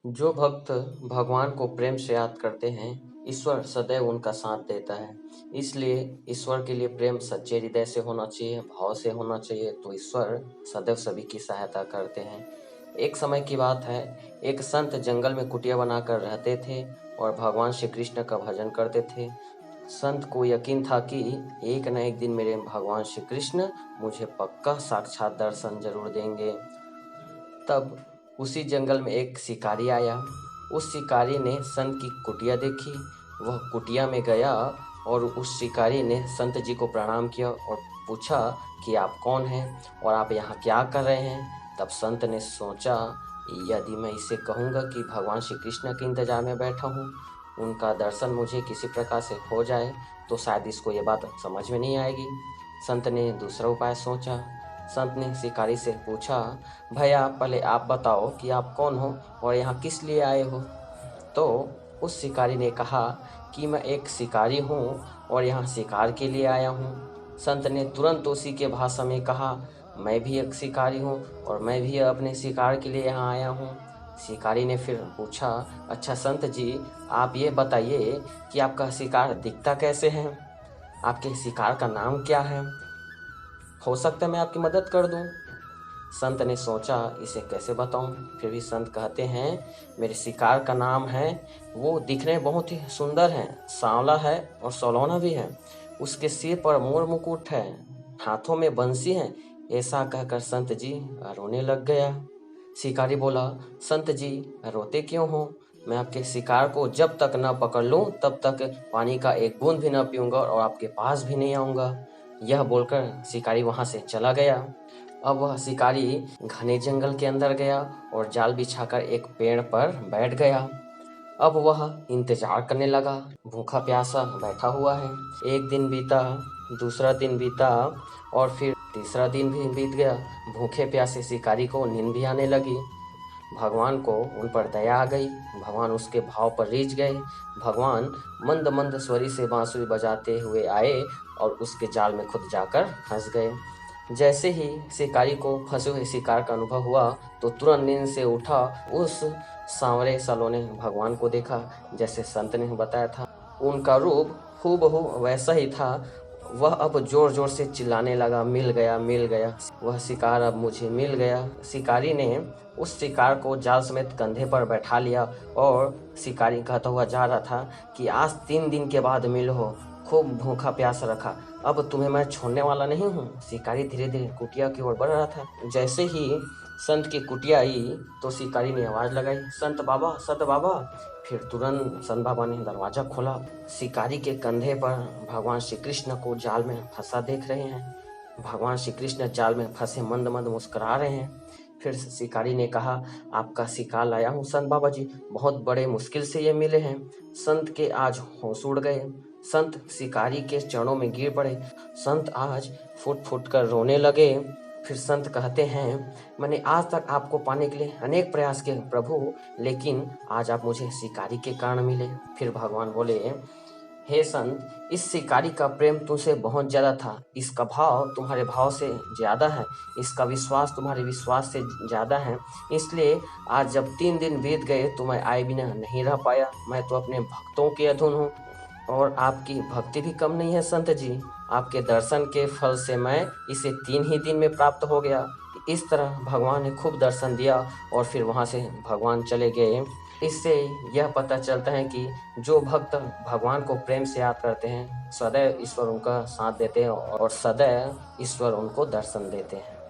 जो भक्त भगवान को प्रेम से याद करते हैं, ईश्वर सदैव उनका साथ देता है। इसलिए ईश्वर के लिए प्रेम सच्चे हृदय से होना चाहिए, भाव से होना चाहिए, तो ईश्वर सदैव सभी की सहायता करते हैं। एक समय की बात है, एक संत जंगल में कुटिया बनाकर रहते थे और भगवान श्री कृष्ण का भजन करते थे। संत को यकीन था कि एक न एक दिन मेरे भगवान श्री कृष्ण मुझे पक्का साक्षात दर्शन जरूर देंगे। तब उसी जंगल में एक शिकारी आया। उस शिकारी ने संत की कुटिया देखी। वह कुटिया में गया और उस शिकारी ने संत जी को प्रणाम किया और पूछा कि आप कौन हैं और आप यहाँ क्या कर रहे हैं। तब संत ने सोचा, यदि मैं इसे कहूँगा कि भगवान श्री कृष्ण के इंतजार में बैठा हूँ, उनका दर्शन मुझे किसी प्रकार से हो जाए, तो शायद इसको ये बात समझ में नहीं आएगी। संत ने दूसरा उपाय सोचा। संत ने शिकारी से पूछा, भैया पहले आप बताओ कि आप कौन हो और यहाँ किस लिए आए हो। तो उस शिकारी ने कहा कि मैं एक शिकारी हूँ और यहाँ शिकार के लिए आया हूँ। संत ने तुरंत उसी के भाषा में कहा, मैं भी एक शिकारी हूँ और मैं भी अपने शिकार के लिए यहाँ आया हूँ। शिकारी ने फिर पूछा, अच्छा संत जी, आप ये बताइए कि आपका शिकार दिखता कैसे है, आपके शिकार का नाम क्या है, हो सकता है मैं आपकी मदद कर दूं। संत ने सोचा, इसे कैसे बताऊं। फिर भी संत कहते हैं, मेरे शिकार का नाम है, वो दिखने में बहुत ही सुंदर है, सांवला है और सलोना भी है। उसके सिर पर मोर मुकुट है, हाथों में बंसी है। ऐसा कहकर संत जी रोने लग गया। शिकारी बोला, संत जी रोते क्यों हो, मैं आपके शिकार को जब तक न पकड़ लूं तब तक पानी का एक बूंद भी न पीऊंगा और आपके पास भी नहीं आऊंगा। यह बोलकर शिकारी वहां से चला गया। अब वह शिकारी घने जंगल के अंदर गया और जाल बिछाकर एक पेड़ पर बैठ गया। अब वह इंतजार करने लगा, भूखा प्यासा बैठा हुआ है। एक दिन बीता, दूसरा दिन बीता और फिर तीसरा दिन भी बीत गया। भूखे प्यासे शिकारी को नींद भी आने लगी। भगवान को उन पर दया आ गई। भगवान उसके भाव पर रीझ गए। भगवान मंद मंद स्वरी से बांसुरी बजाते हुए आए और उसके जाल में खुद जाकर फंस गए। जैसे ही शिकारी को फंसे हुए शिकार का अनुभव हुआ, तो तुरंत नींद से उठा। उस सांवरे सलोने भगवान को देखा जैसे संत ने बताया था। उनका रूप हूबहू वैसा ही था। वह अब जोर जोर से चिल्लाने लगा, मिल गया मिल गया, वह शिकार अब मुझे मिल गया। शिकारी ने उस शिकार को जाल समेत कंधे पर बैठा लिया और शिकारी कहता हुआ जा रहा था कि आज 3 दिन के बाद मिलो हो, खूब भूखा प्यास रखा, अब तुम्हें मैं छोड़ने वाला नहीं हूँ। शिकारी धीरे धीरे कुटिया की ओर बढ़ रहा था। जैसे ही संत की कुटिया आई तो शिकारी ने आवाज लगाई, संत बाबा, संत बाबा। फिर तुरंत संत बाबा ने दरवाजा खोला। शिकारी के कंधे पर भगवान श्री कृष्ण को जाल में फंसा देख रहे हैं। भगवान श्री कृष्ण जाल में फंसे मंद मंद मुस्कुरा रहे हैं। फिर शिकारी ने कहा, आपका शिकार लाया हूँ संत बाबा जी, बहुत बड़े मुश्किल से ये मिले हैं। संत के आज होश उड़ गए। संत शिकारी के चरणों में गिर पड़े। संत आज फुट फुट कर रोने लगे। फिर संत कहते हैं, मैंने आज तक आपको पाने के लिए अनेक प्रयास किए प्रभु, लेकिन आज आप मुझे शिकारी के कारण मिले। फिर भगवान बोले, हे संत, इस शिकारी का प्रेम तुमसे बहुत ज्यादा था, इसका भाव तुम्हारे भाव से ज्यादा है, इसका विश्वास तुम्हारे विश्वास से ज्यादा है। इसलिए आज जब 3 दिन बीत गए तो मैं आए बिना नहीं रह पाया। मैं तो अपने भक्तों के अधीन हूँ और आपकी भक्ति भी कम नहीं है संत जी। आपके दर्शन के फल से मैं इसे 3 ही दिन में प्राप्त हो गया। इस तरह भगवान ने खूब दर्शन दिया और फिर वहां से भगवान चले गए। इससे यह पता चलता है कि जो भक्त भगवान को प्रेम से याद करते हैं, सदैव ईश्वर उनका साथ देते हैं और सदैव ईश्वर उनको दर्शन देते हैं।